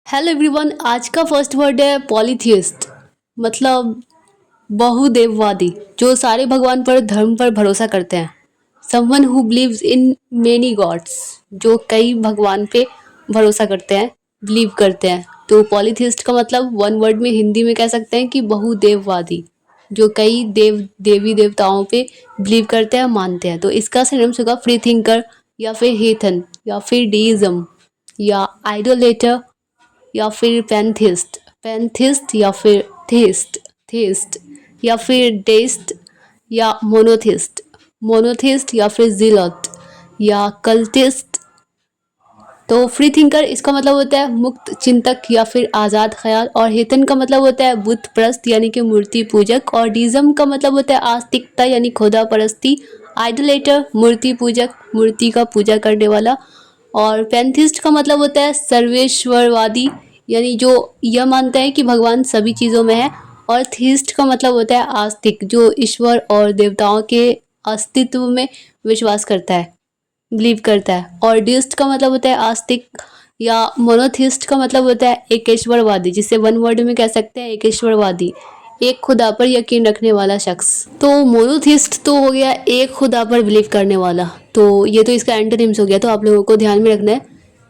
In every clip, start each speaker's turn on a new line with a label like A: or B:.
A: Hello everyone. आज का first word है पॉलीथियस्ट। मतलब बहुदेववादी, जो सारे भगवान पर धर्म पर भरोसा करते हैं। Someone who believes in many God's, जो कई भगवान पे भरोसा करते हैं, बिलीव करते हैं। तो पॉलीथियस्ट का मतलब वन वर्ड में हिंदी में कह सकते हैं कि बहुदेववादी, जो कई देवी देवताओं पे बिलीव करते हैं, मानते हैं। तो इसका सिनोनिम्स होगा फ्री थिंकर, या फिर हेथन, या फिर डीइज्म, या आइडोलेटर, या फिर पैंथिस्ट या फिर थेस्ट या फिर डेस्ट, या मोनोथिस्ट या फिर जिलत, या कल्टिस्ट। तो फ्री थिंकर इसका मतलब होता है मुक्त चिंतक या फिर आज़ाद ख्याल, और हेतन का मतलब होता है बुत प्रस्त यानी कि मूर्ति पूजक, और डीजम का मतलब होता है आस्तिकता यानी खुदा परस्ती। आइडोलेटर मूर्ति पूजक, मूर्ति का पूजा करने वाला। और पैंथिस्ट का मतलब होता है सर्वेश्वरवादी, यानी जो यह मानता है कि भगवान सभी चीज़ों में है। और थीस्ट का मतलब होता है आस्तिक, जो ईश्वर और देवताओं के अस्तित्व में विश्वास करता है, बिलीव करता है। और डिस्ट का मतलब होता है आस्तिक, या मोनोथिस्ट का मतलब होता है एकेश्वरवादी, जिसे वन वर्ड में कह सकते हैं एकेश्वरवादी, एक खुदा पर यकीन रखने वाला शख्स। तो मोनोथिस्ट तो हो गया एक खुदा पर बिलीव करने वाला, तो ये तो इसका एंटोनिम्स हो गया। तो आप लोगों को ध्यान में रखना है,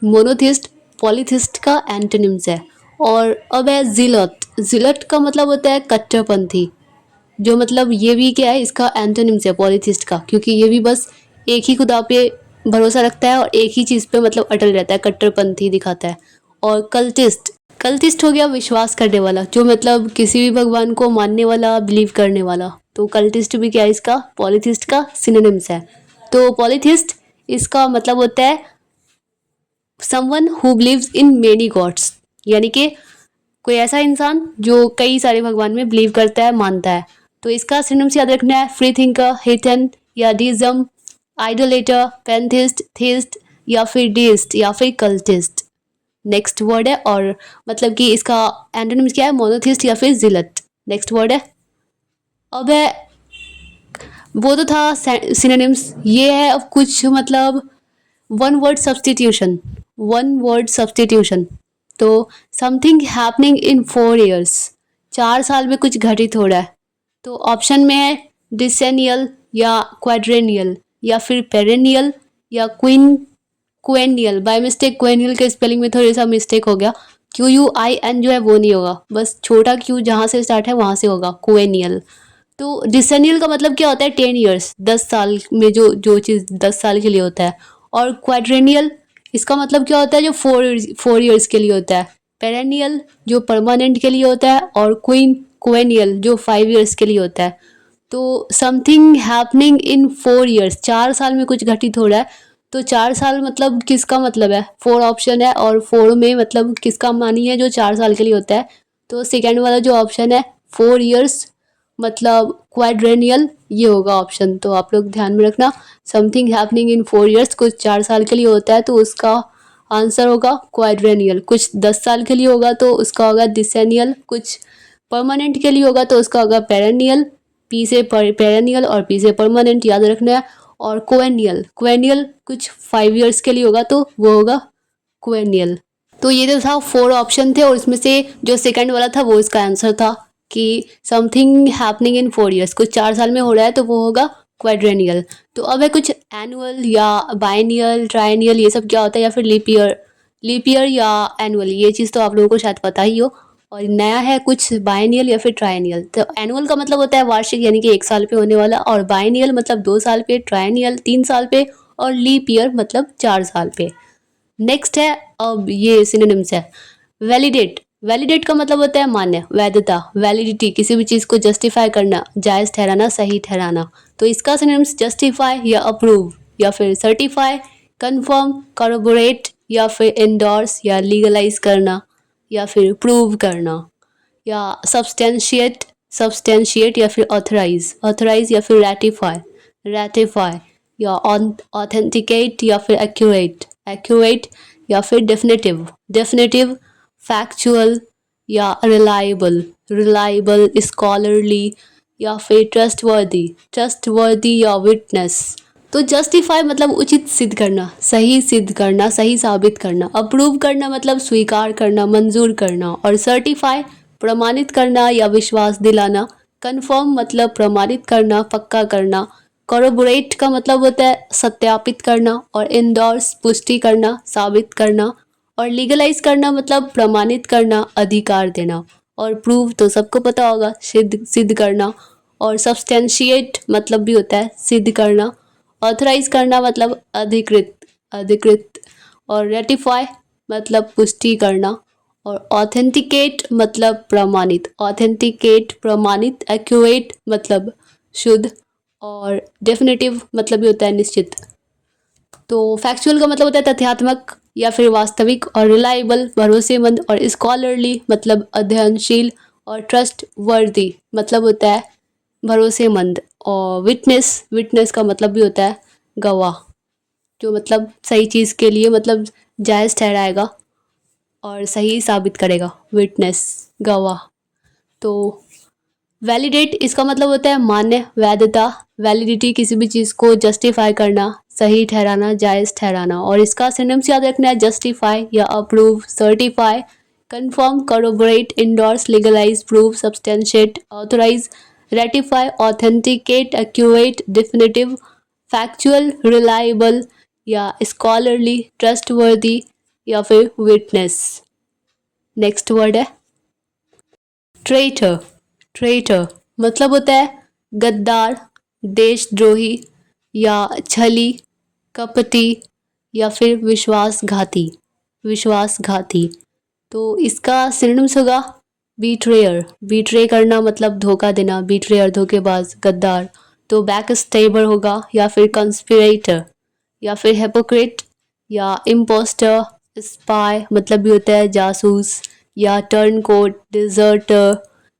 A: मोनोथिस्ट पॉलीथिस्ट का एंटोनिम्स है। और अब है जिलत। जिलट का मतलब होता है कट्टरपंथी, जो मतलब ये भी क्या है, इसका एंटोनिम्स है पॉलीथिस्ट का, क्योंकि ये भी बस एक ही खुदा पे भरोसा रखता है और एक ही चीज़ पे मतलब अटल रहता है, कट्टरपंथी दिखाता है। और कल्टिस्ट, कल्टिस्ट हो गया विश्वास करने वाला, जो मतलब किसी भी भगवान को मानने वाला, बिलीव करने वाला। तो कल्टिस्ट भी क्या है, इसका पॉलीथिस्ट का सिनोनिम्स है। तो पॉलीथिस्ट इसका मतलब होता है someone who believes in many God's, यानी कि कोई ऐसा इंसान जो कई सारे भगवान में बिलीव करता है, मानता है। तो इसका सिनोनिम्स याद रखना है फ्री थिंकर, हेथन, या डीजम, आइडोलेटर, पैंथिस्ट, थीस्ट, या फिर डीस्ट, या फिर कल्टिस्ट। नेक्स्ट वर्ड है, और मतलब कि इसका एंटोनिम्स क्या है, मोनोथिस्ट या फिर जिलत। नेक्स्ट वर्ड है, अब है, वो तो था सिनोनिम्स, ये है अब कुछ मतलब one word substitution. One word substitution. तो समथिंग हैपनिंग इन 4 years, 4 साल में कुछ घटित हो रहा है। तो ऑप्शन में है डिसेनियल, या क्वाड्रेनियल, या फिर पेरेनियल, या क्वेनियल। बाय मिस्टेक क्वेनियल के स्पेलिंग में थोड़ा सा मिस्टेक हो गया, QUIN जो है वो नहीं होगा, बस छोटा क्यू जहाँ से स्टार्ट है वहाँ से होगा, क्वेनियल। तो डिसेनियल का मतलब क्या होता है, 10 years, 10 साल में जो जो चीज़ 10 साल के लिए होता है। और क्वाड्रेनियल इसका मतलब क्या होता है, जो 4 years के लिए होता है। पेरेनियल जो परमानेंट के लिए होता है, और क्वेनियल जो 5 years के लिए होता है। तो समथिंग हैपनिंग इन 4 years, 4 साल में कुछ घटित हो रहा है। तो 4 साल मतलब किसका मतलब है, 4 ऑप्शन है, और 4 में मतलब किसका मानी है, जो 4 साल के लिए होता है। तो सेकेंड वाला जो ऑप्शन है 4 years, मतलब क्वाड्रेनियल, ये होगा ऑप्शन। तो आप लोग ध्यान में रखना, समथिंग हैपनिंग इन 4 years कुछ 4 साल के लिए होता है, तो उसका आंसर होगा क्वाड्रेनियल। कुछ 10 साल के लिए होगा तो उसका होगा डिसेनियल, कुछ परमानेंट के लिए होगा तो उसका होगा पेरेनियल। पी से पेरेनियल और पी से परमानेंट याद रखना है। और क्वेनियल, क्वेनियल कुछ 5 years के लिए होगा तो वो होगा क्वेनियल। तो ये जो था 4 ऑप्शन थे, और इसमें से जो सेकंड वाला था वो इसका आंसर था, कि समथिंग हैपनिंग इन 4 years, कुछ 4 साल में हो रहा है तो वो होगा क्वाड्रेनियल। तो अब है कुछ एनुअल या बाइनियल, ट्राइनियल, ये सब क्या होता है, या फिर लीप ईयर या एनुअल, ये चीज़ तो आप लोगों को शायद पता ही हो। और नया है कुछ बाइनियल या फिर ट्राइनियल। तो एनुअल का मतलब होता है वार्षिक, यानी कि 1 साल पे होने वाला, और बाइनियल मतलब 2 साल पे, ट्राइनियल 3 साल पे, और लीप ईयर मतलब 4 साल पे। नेक्स्ट है, अब ये सिनोनिम्स है, वैलिडेट। वैलिडेट का मतलब होता है मान्य, वैधता, वैलिडिटी, किसी भी चीज़ को जस्टिफाई करना, जायज़ ठहराना, सही ठहराना। तो इसका सिनोनिम्स जस्टिफाई या अप्रूव, या फिर सर्टिफाई, कन्फर्म, कॉरोबोरेट, या फिर एंडोर्स या लीगलाइज करना, या फिर प्रूव करना, या सब्सटेंशिएट, सब्सटेंशिएट या फिर ऑथराइज, ऑथराइज या फिर रैटिफाई, रैटिफाई, या ऑथेंटिकेट या फिर एक्यूरेट, एक्यूरेट, या फिर डेफिनेटिव, डेफिनेटिव, फैक्चुअल, या रिलायबल, रिलायबल, स्कॉलरली, या फिर ट्रस्टवर्दी, ट्रस्टवर्दी, या विटनेस। तो जस्टिफाई मतलब उचित सिद्ध करना, सही सिद्ध करना, सही साबित करना। अप्रूव करना मतलब स्वीकार करना, मंजूर करना। और सर्टिफाई प्रमाणित करना या विश्वास दिलाना। कन्फर्म मतलब प्रमाणित करना, पक्का करना। कॉरोबोरेट का मतलब होता है सत्यापित करना। और इंडोर्स पुष्टि करना, साबित करना। और लीगलाइज करना मतलब प्रमाणित करना, अधिकार देना। और प्रूव तो सबको पता होगा, सिद्ध सिद्ध करना। और सब्सटेंशिएट मतलब भी होता है सिद्ध करना। ऑथराइज करना मतलब अधिकृत, अधिकृत। और रेटिफाई मतलब पुष्टि करना। और ऑथेंटिकेट मतलब प्रमाणित, ऑथेंटिकेट प्रमाणित। एक्यूरेट मतलब शुद्ध। और डेफिनेटिव मतलब भी होता है निश्चित। तो फैक्चुअल का मतलब होता है तथ्यात्मक या फिर वास्तविक। और रिलायबल भरोसेमंद। और स्कॉलरली मतलब अध्ययनशील। और ट्रस्ट वर्दी मतलब होता है भरोसेमंद। और विटनेस, विटनेस का मतलब भी होता है गवाह, जो मतलब सही चीज़ के लिए मतलब जायज़ ठहराएगा और सही साबित करेगा, विटनेस, गवाह। तो वैलिडेट इसका मतलब होता है मान्य, वैधता, वैलिडिटी किसी भी चीज़ को जस्टिफाई करना, सही ठहराना, जायज़ ठहराना। और इसका सिनोनिम्स याद रखना है जस्टिफाई या approve, certify, confirm, corroborate, endorse, legalise, prove, substantiate, authorise, ratify, authenticate, accurate, definitive, factual, reliable या स्कॉलरली, ट्रस्टवर्दी या फिर विटनेस। नेक्स्ट वर्ड है ट्रेटर। ट्रेटर मतलब होता है गद्दार, देशद्रोही या छली, कपटी या फिर विश्वासघाती, विश्वासघाती। तो इसका सिनोनिम्स होगा बीट्रेयर, बीट्रे करना मतलब धोखा देना, बीट्रेयर धोखेबाज, गद्दार। तो बैक स्टेबर होगा या फिर कंस्पिरेटर या फिर हिपोक्रेट या इम्पोस्टर। स्पाई मतलब भी होता है जासूस या टर्नकोट, डिजर्टर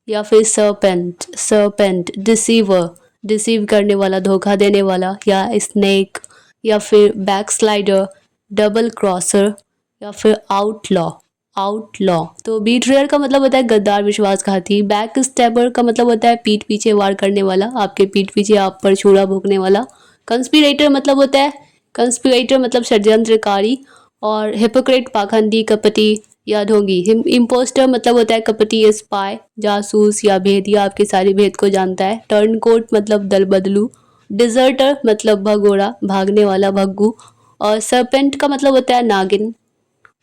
A: या फिर सरपेंट, सरपेंट, डिसीवर, डिसीव करने वाला, धोखा देने वाला। या स्नेक या फिर बैकस्लाइडर, डबल क्रॉसर या फिर आउटलॉ, आउटलॉ। तो बीट्रेयर का मतलब होता है गद्दार, विश्वासघाती। बैक स्टैबर का मतलब होता है पीठ पीछे वार करने वाला, आपके पीठ पीछे आप पर छुरा भोंकने वाला। कंस्पिरेटर मतलब होता है, कंस्पिरेटर मतलब षड्यंत्रकारी। और हिपोक्रेट पाखंडी, कपटी या ढोंगी। इम्पोस्टर मतलब होता है कपटी, स्पाई, जासूस या भेदिया, आपके सारे भेद को जानता है। टर्नकोट मतलब दल बदलू। डिजर्टर मतलब भगोड़ा, भागने वाला, भग्गू। और सरपेंट का मतलब होता है नागिन।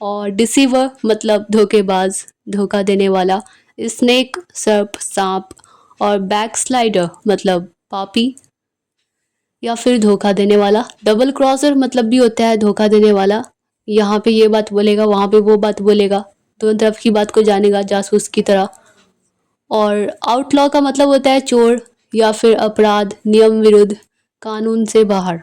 A: और डिसीवर मतलब धोखेबाज, धोखा देने वाला। स्नेक सर्प, सांप। और बैकस्लाइडर मतलब पापी या फिर धोखा देने वाला। डबल क्रॉसर मतलब भी होता है धोखा देने वाला, यहाँ पे ये बात बोलेगा वहाँ पे वो बात बोलेगा, दोनों तरफ की बात को जानेगा, जासूस की तरह। और आउटलॉ का मतलब होता है चोर या फिर अपराध, नियम विरुद्ध, कानून से बाहर।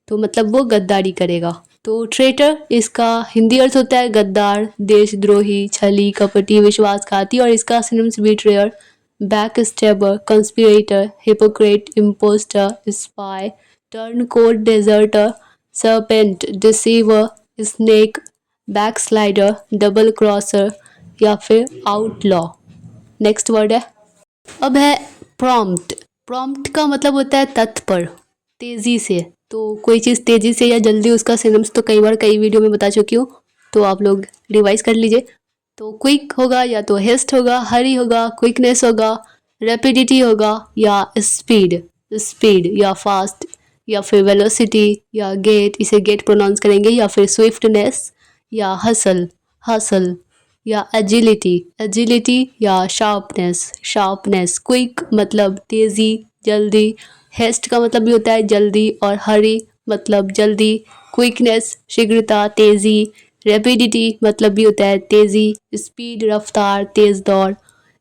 A: तो मतलब वो गद्दारी करेगा। तो ट्रेटर इसका हिंदी अर्थ होता है गद्दार, देशद्रोही, छली, कपटी, विश्वासघाती। और इसका synonyms betrayer, backstabber, conspirator, hypocrite, impostor, spy, turncoat, deserter, serpent, deceiver, snake, backslider, double crosser या फिर आउटलॉ। नेक्स्ट वर्ड है अब है प्रॉम्प्ट। प्रॉम्प्ट का मतलब होता है तत्पर, तेज़ी से। तो कोई चीज़ तेज़ी से या जल्दी, उसका सिनोनिम्स तो कई बार कई वीडियो में बता चुकी हूँ, तो आप लोग रिवाइज कर लीजिए। तो क्विक होगा या तो हेस्ट होगा, हरी होगा, क्विकनेस होगा, रैपिडिटी होगा या स्पीड, स्पीड या फास्ट या फिर वेलोसिटी या गेट, इसे गेट प्रोनाउंस करेंगे। या फिर स्विफ्टनेस या हसल, हसल या एजिलिटी, एजिलिटी या शार्पनेस, शार्पनेस। क्विक मतलब तेज़ी, जल्दी। हेस्ट का मतलब भी होता है जल्दी। और हरी मतलब जल्दी। क्विकनेस शीघ्रता, तेज़ी। रैपिडिटी मतलब भी होता है तेज़ी। स्पीड रफ्तार, तेज़ दौड़।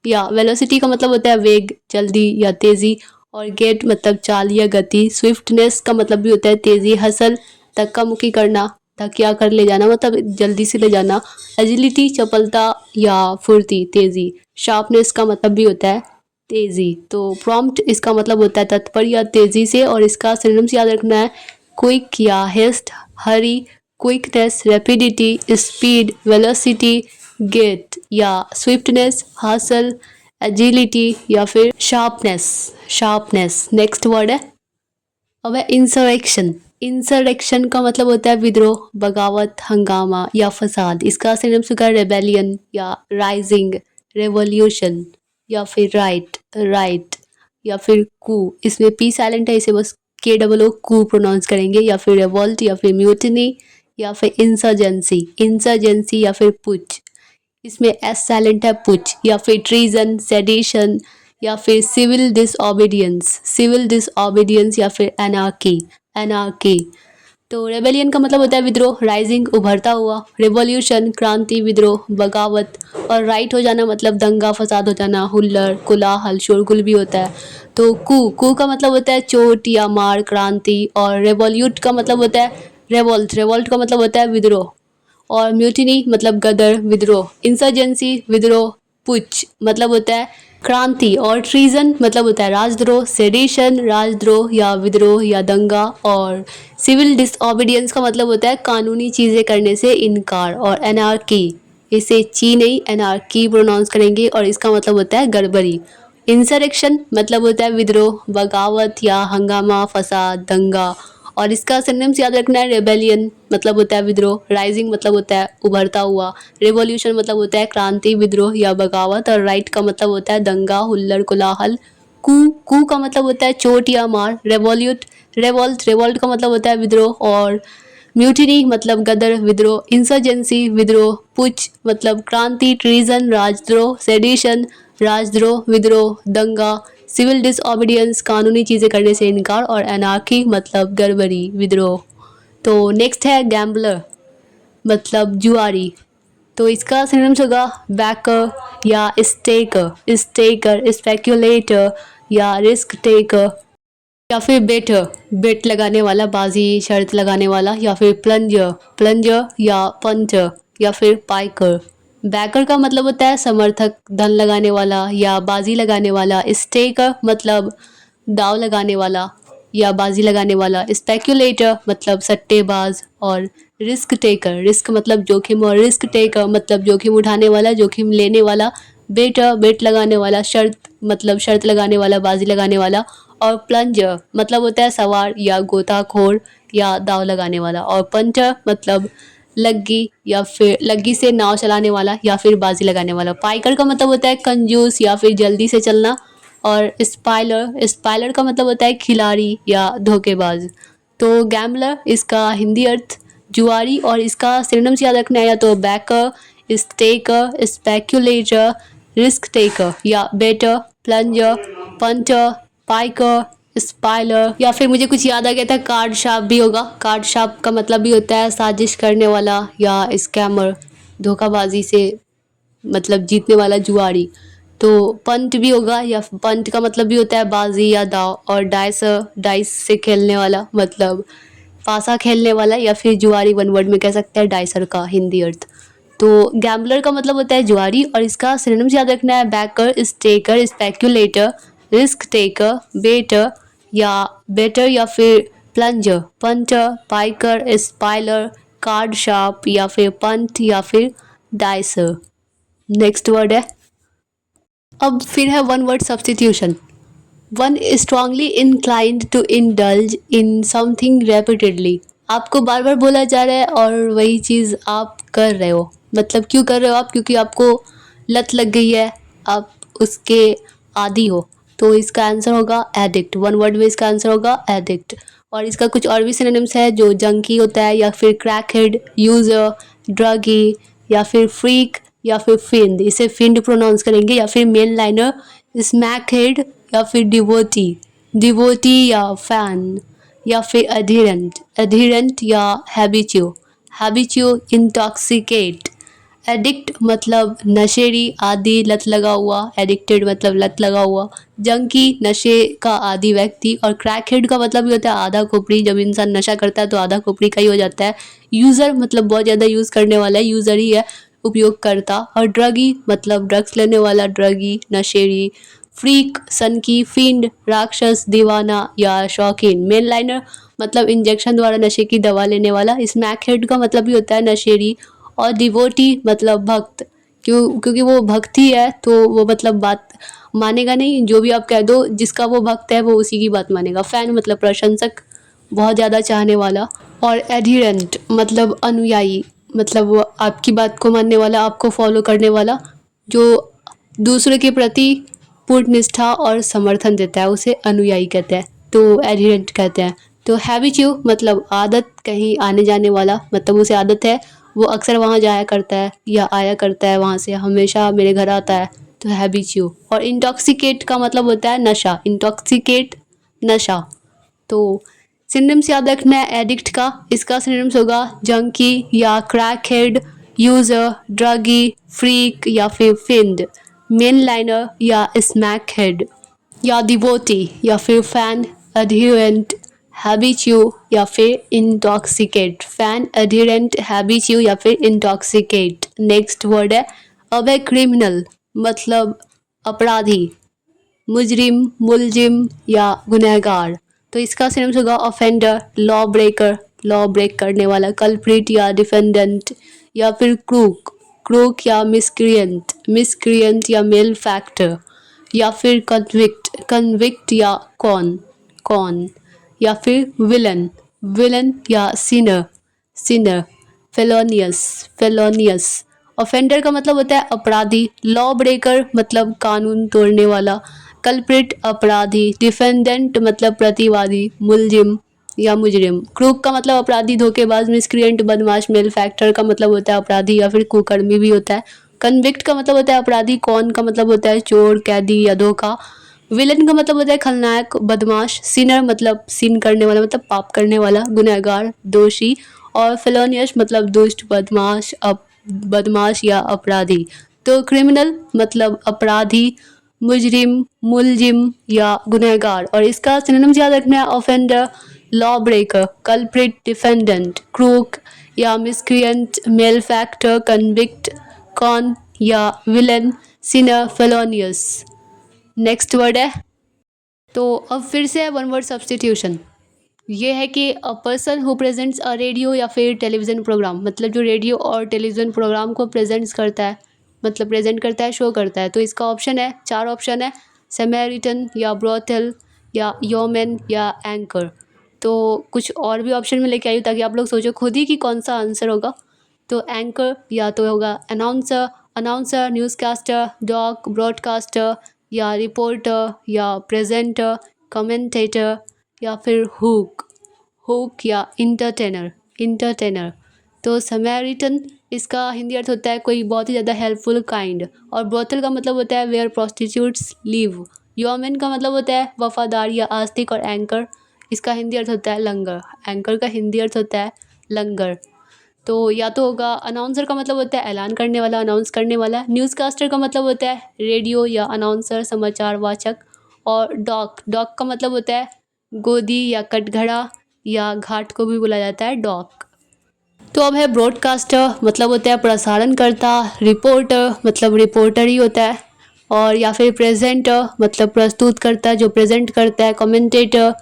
A: या वेलोसिटी का मतलब होता है वेग, जल्दी या तेज़ी। और गेट मतलब चाल या गति। स्विफ्टनेस का मतलब भी होता है तेज़ी। हसल धक्का मुक्की करना, धक्या कर ले जाना मतलब जल्दी से ले जाना। एजिलिटी चपलता या फुर्ती, तेज़ी। शार्पनेस का मतलब भी होता है तेज़ी। तो प्रॉम्प्ट इसका मतलब होता है तत्पर या तेज़ी से। और इसका सिनोनिम्स याद रखना है क्विक या haste, hurry, quickness, rapidity, speed, velocity, gait या स्विफ्टनेस, हासिल, एजिलिटी या फिर शार्पनेस, शार्पनेस। नेक्स्ट वर्ड है अब है इंसरेक्शन। इंसरेक्शन का मतलब होता है विद्रोह, बगावत, हंगामा या फसाद। इसका सिनोनिम्स होगा रेबेलियन या राइजिंग, रेवोल्यूशन या फिर राइट या फिर कू। इसमें पी साइलेंट है, इसे बस के डबल ओ कू प्रोनाउंस करेंगे। या फिर रेवोल्ट या फिर म्यूटिनी या फिर इंसर्जेंसी, इंसर्जेंसी या फिर पुच। इसमें एस साइलेंट है, पुच। या फिर ट्रीजन, सेडिशन या फिर सिविल डिसओबीडियंस, सिविल डिसओबीडियंस या फिर एनार्की, एनार्की। तो रेबेलियन का मतलब होता है विद्रोह, राइजिंग उभरता हुआ, रिवॉल्यूशन क्रांति, विद्रोह, बगावत। और राइट हो जाना मतलब दंगा फसाद हो जाना, हुल्लड़, कोलाहल, शोरगुल भी होता है। तो कू का मतलब होता है चोट या मार, क्रांति। और रेवोल्यूट का मतलब होता है रेवोल्ट, रेवोल्ट का मतलब होता है विद्रोह। और म्यूटिनी मतलब गदर, विद्रोह। इंसर्जेंसी विद्रोह, पुच मतलब होता है क्रांति। और ट्रीजन मतलब होता है राजद्रोह, सेडिशन राजद्रोह या विद्रोह या दंगा। और सिविल डिसओबीडियंस का मतलब होता है कानूनी चीज़ें करने से इनकार। और एनार्की, इसे ची नहीं एनार्की प्रोनाउंस करेंगे और इसका मतलब होता है गड़बड़ी। इंसरेक्शन मतलब होता है विद्रोह, बगावत या हंगामा, फसाद, दंगा। और इसका सिनोनिम्स याद रखना है, रेबेलियन मतलब होता है विद्रोह, राइजिंग मतलब होता है उभरता हुआ, रिवॉल्यूशन मतलब होता है क्रांति, विद्रोह या बगावत। और राइट का मतलब होता है दंगा, हुल्लड़, कोलाहल। कू का मतलब होता है चोट या मार। रेवोल्यूट, रेवोल्ट का मतलब होता है विद्रोह। और म्यूटिनी मतलब गदर, विद्रोह। इंसर्जेंसी विद्रोह, पुच मतलब क्रांति, ट्रीजन राजद्रोह, सेडिशन राजद्रोह, विद्रोह, दंगा। सिविल डिसओबीडियंस कानूनी चीज़ें करने से इनकार। और एनार्की मतलब गड़बड़ी, विद्रोह। तो नेक्स्ट है गैम्बलर मतलब जुआरी। तो इसका सिनोनिम्स होगा बैकर या स्टेकर, स्टेकर, स्पेक्यूलेटर या रिस्क टेकर। या फिर बेटर, बेट लगाने वाला, बाजी शर्त लगाने वाला। या फिर प्लंजर, प्लंजर या पंटर। या फिर पाइकर। बैकर का मतलब होता है समर्थक, धन लगाने वाला या बाजी लगाने वाला। स्टेकर मतलब दाव लगाने वाला या बाजी लगाने वाला। स्पेक्यूलेटर मतलब सट्टेबाज। और रिस्क टेकर, रिस्क मतलब जोखिम। और रिस्क टेकर मतलब जोखिम उठाने वाला, जोखिम लेने वाला। बेटर बेट लगाने वाला, शर्त मतलब शर्त लगाने वाला, बाजी लगाने वाला। और प्लंजर मतलब होता है सवार या गोताखोर या दाव लगाने वाला। और पंटर मतलब लग्गी या फिर लग्गी से नाव चलाने वाला या फिर बाजी लगाने वाला। पाइकर का मतलब होता है कंजूस या फिर जल्दी से चलना। और स्पाइलर, स्पाइलर का मतलब होता है खिलाड़ी या धोखेबाज। तो गैम्बलर इसका हिंदी अर्थ जुआरी। और इसका सिनोनिम्स याद रखना है, या तो backer, staker, speculator, risk taker या bettor, plunger, punter, piker, spieler. या फिर मुझे कुछ याद आ गया था, कार्ड शार्प भी होगा। कार्ड शार्प का मतलब भी होता है साजिश करने वाला या स्कैमर, धोखाबाजी से मतलब जीतने वाला जुआरी। तो पंत भी होगा, या पंत का मतलब भी होता है बाजी या दाव। और डाइसर, डाइस से खेलने वाला मतलब पासा खेलने वाला। या फिर जुआरी, वन वर्ड में कह सकते हैं डाइसर का हिंदी अर्थ। तो गैम्बलर का मतलब होता है जुआरी। और इसका सिनोनिम्स याद रखना है, backer, staker, speculator, risk taker, better या फिर plunger, punter, piker, spieler, card sharp या फिर पंत या फिर डाइसर। नेक्स्ट वर्ड है, अब फिर है one word substitution. One strongly inclined to indulge in something repeatedly. आपको बार बार बोला जा रहा है और वही चीज़ आप कर रहे हो। मतलब क्यों कर रहे हो आप? क्योंकि आपको लत लग गई है, आप उसके आदी हो। तो इसका आंसर होगा एडिक्ट। वन वर्ड में इसका आंसर होगा एडिक्ट। और इसका कुछ और भी सिनोनिम्स है, जो जंकी होता है या फिर क्रैकहेड, यूज़र, ड्रगी या फिर फ्रीक या फिर फिंड। इसे फिंड प्रोनाउंस करेंगे। या फिर मेन लाइनर, स्मैकहेड या फिर डिवोटी, डिवोटी या फैन। या फिर एडहिरेंट, एडहिरेंट या हैबिच्यू, हैबिच्यू, इंटॉक्सिकेट। एडिक्ट मतलब नशेड़ी, आदि, लत लगा हुआ। एडिक्टेड मतलब लत लगा हुआ। जंकी नशे का आदि व्यक्ति। और क्रैकहेड का मतलब भी होता है आधा खोपड़ी, जब इंसान नशा करता है तो आधा खोपड़ी का ही हो जाता है। यूज़र मतलब बहुत ज़्यादा यूज़ करने वाला है, यूज़र ही है, उपयोगकर्ता। और ड्रगी मतलब ड्रग्स लेने वाला, ड्रगी, नशेड़ी। फ्रीक, सनकी, फिंड, राक्षस, दीवाना या शौकीन। मेन लाइनर मतलब इंजेक्शन द्वारा नशे की दवा लेने वाला। स्मैकहेड का मतलब भी होता है नशेड़ी। और डिवोटी मतलब भक्त, क्योंकि वो भक्ति है तो वो मतलब बात मानेगा नहीं, जो भी आप कह दो जिसका वो भक्त है वो उसी की बात मानेगा। फैन मतलब प्रशंसक। बहुत ज़्यादा चाहने वाला। और एडहिरेंट मतलब अनुयायी, मतलब वो आपकी बात को मानने वाला, आपको फॉलो करने वाला, जो दूसरे के प्रति पूर्ण निष्ठा और समर्थन देता है, उसे अनुयायी कहते हैं, तो एडहिरेंट कहते हैं। तो हैबिचुअ मतलब आदत, कहीं आने जाने वाला, मतलब उसे आदत है, वो अक्सर वहाँ जाया करता है या आया करता है, वहाँ से हमेशा मेरे घर आता है, तो हैबिचुअ। और इंटॉक्सिकेट का मतलब होता है नशा, इंटॉक्सिकेट नशा। तो सिनोनिम्स याद रखना है एडिक्ट का, इसका सिनोनिम्स होगा जंकी या crack head, user, druggie, freak या फिर फिंड, मेन लाइनर या स्मैक हेड, या डिवोटी या फिर फैन, एडहिरेंट, हैबिचुअ या फिर इंटॉक्सिकेट, फैन, एडहिरेंट, हैबिचुअ या फिर इंटॉक्सिकेट। नेक्स्ट वर्ड है अब है क्रिमिनल, मतलब अपराधी, मुजरिम, मुलजिम या गुनहगार। तो इसका सिनोनिम्स होगा offender, law breaker, law break करने वाला, कल्प्रिट या डिफेंडेंट, या फिर क्रूक, क्रूक या मिसक्रिएंट, मिसक्रिएंट या मेल फैक्टर, या फिर कन्विक्ट, कन्विक्ट या कॉन, कॉन, या फिर विलन, विलन या sinner, sinner, felonious, felonious. Offender का मतलब होता है अपराधी, लॉ ब्रेकर मतलब कानून तोड़ने वाला, कल्प्रिट अपराधी, डिफेंडेंट मतलब प्रतिवादी, मुलजिम या मुजरिम, क्रूक का मतलब अपराधी, धोखेबाज, मिसक्रिएंट, बदमाश, मेल फैक्टर का मतलब होता है अपराधी या फिर कुकर्मी भी होता है, कन्विक्ट का मतलब होता है अपराधी, कौन का मतलब होता है चोर, कैदी या धोखा, विलन का मतलब होता है खलनायक, बदमाश, सिनर मतलब सिन करने वाला, मतलब पाप करने वाला, गुनहगार, दोषी, और फेलोनियस मतलब दुष्ट, बदमाश, बदमाश या अपराधी। तो क्रिमिनल मतलब अपराधी, मुजरिम, मुलजिम या गुनहगार, और इसका सिनोनिम्स याद रखना है offender, law breaker, culprit, defendant, crook या miscreant, malefactor, convict, con या villain, sinner, felonious. Next word है, तो अब फिर से है वन वर्ड सब्सटीट्यूशन। ये है कि a person who presents a radio या फिर टेलीविज़न प्रोग्राम, मतलब जो रेडियो और टेलीविज़न प्रोग्राम को प्रेजेंट्स करता है, मतलब प्रेजेंट करता है, शो करता है। तो इसका ऑप्शन है, चार ऑप्शन है, समैरिटन या ब्रोथल या योमेन या एंकर। तो कुछ और भी ऑप्शन में लेके आई हूँ ताकि आप लोग सोचो खुद ही कि कौन सा आंसर होगा। तो एंकर या तो होगा अनाउंसर, अनाउंसर, न्यूज़कास्टर, डॉक, ब्रॉडकास्टर या रिपोर्टर या प्रेजेंटर, कमेंटेटर या फिर हुक, हुक या इंटरटेनर, इंटरटेनर। तो समैरिटन इसका हिंदी अर्थ होता है कोई बहुत ही ज़्यादा हेल्पफुल काइंड, और ब्रोथल का मतलब होता है वेयर प्रोस्टिट्यूट्स लिव, योमेन का मतलब होता है वफादार या आस्तिक, और एंकर इसका हिंदी अर्थ होता है लंगर, एंकर का हिंदी अर्थ होता है लंगर। तो या तो होगा अनाउंसर का मतलब होता है ऐलान करने वाला, अनाउंस करने वाला, न्यूज़कास्टर का मतलब होता है रेडियो या अनाउंसर, समाचार वाचक, और डॉक, डॉक का मतलब होता है गोदी या कटघड़ा या घाट को भी बोला जाता है डॉक। तो अब है ब्रॉडकास्टर, मतलब होता है प्रसारणकर्ता, रिपोर्टर मतलब रिपोर्टर ही होता है, और या फिर प्रेजेंटर मतलब प्रस्तुत करता, जो प्रेजेंट करता है, कमेंटेटर,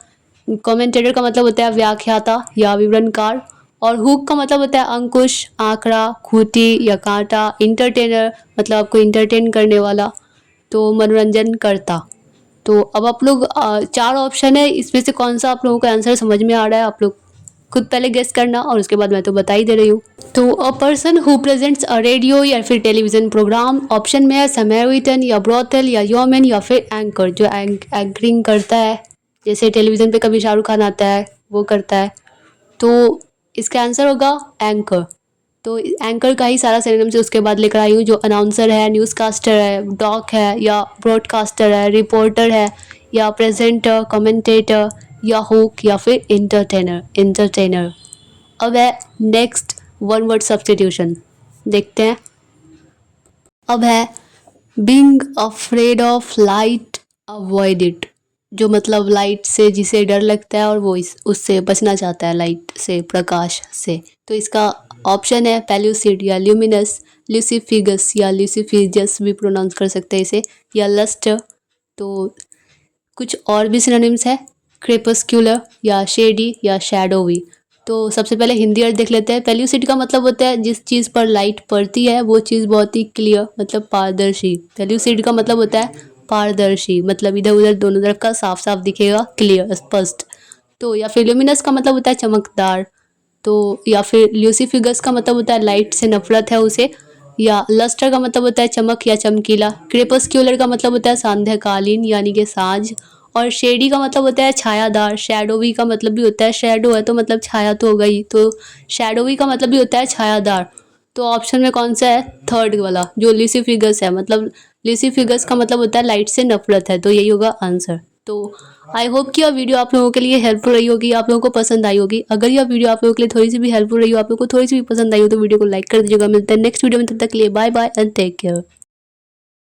A: कमेंटेटर का मतलब होता है व्याख्याता या विवरणकार, और हुक का मतलब होता है अंकुश, आंकड़ा, खूंटी या कांटा, इंटरटेनर मतलब आपको इंटरटेन करने वाला, तो मनोरंजन करता। तो अब आप लोग चार ऑप्शन है, इसमें से कौन सा आप लोगों का आंसर समझ में आ रहा है, आप लोग खुद पहले गेस करना, और उसके बाद मैं तो बता ही दे रही हूँ। तो a person who presents a radio या फिर टेलीविज़न प्रोग्राम, ऑप्शन में है समैरिटन या ब्रोथल या योमेन या फिर एंकर, जो एंकरिंग करता है, जैसे टेलीविज़न पे कभी शाहरुख खान आता है वो करता है। तो इसका आंसर होगा एंकर। तो एंकर का ही सारा सिनोनिम से उसके बाद लेकर आई हूँ, जो अनाउंसर है, न्यूज़कास्टर है, डॉक है या ब्रॉडकास्टर है, रिपोर्टर है या प्रेजेंटर, कमेंटेटर या हुक या फिर इंटरटेनर, इंटरटेनर। अब है नेक्स्ट वन वर्ड सब्स्टिट्यूशन, देखते हैं। अब है being afraid of light avoid it, जो मतलब लाइट से जिसे डर लगता है और वो उससे बचना चाहता है, लाइट से, प्रकाश से। तो इसका ऑप्शन है पेल्यूसिड या ल्यूमिनस, ल्यूसीफिगस या ल्यूसीफिजस भी प्रोनाउंस कर सकते हैं इसे, या लस्टर। तो कुछ और भी सिनोनिम्स है, क्रेपस्क्यूलर या शेडी या शैडोवी। तो सबसे पहले हिंदी अर्थ देख लेते हैं। पेल्यूसिड का मतलब होता है जिस चीज़ पर लाइट पड़ती है वो चीज़ बहुत ही क्लियर, मतलब पारदर्शी। पेल्यूसिड का मतलब होता है पारदर्शी, मतलब इधर उधर दोनों तरफ का साफ साफ दिखेगा, क्लियर, स्पष्ट। तो या फिर ल्यूमिनस का मतलब होता है चमकदार, तो या फिर ल्यूसीफिगस का मतलब होता है लाइट से नफरत है उसे, या लस्टर का मतलब होता है चमक या चमकीला, क्रेपस्क्यूलर का मतलब होता है सांध्यकालीन यानी कि साँझ, और शेडी का मतलब होता है छायादार, शैडोवी का मतलब भी होता है, शैडो है तो मतलब छाया तो हो गई, तो शैडोवी का मतलब भी होता है छायादार। तो ऑप्शन में कौन सा है, थर्ड वाला जो ल्यूसीफिगस है, मतलब ल्यूसीफिगस का मतलब होता है लाइट से नफरत है, तो यही होगा आंसर। तो आई होप कि यह वीडियो आप लोगों के लिए हेल्पफुल रही होगी, आप लोगों को पसंद आई होगी। अगर यह वीडियो आप लोगों के लिए थोड़ी सी भी हेल्पफुल रही हो, आप लोगों को थोड़ी सी भी पसंद आई हो, तो वीडियो को लाइक कर दीजिएगा। मिलते हैं नेक्स्ट वीडियो में, तब तक के लिए bye bye and take care.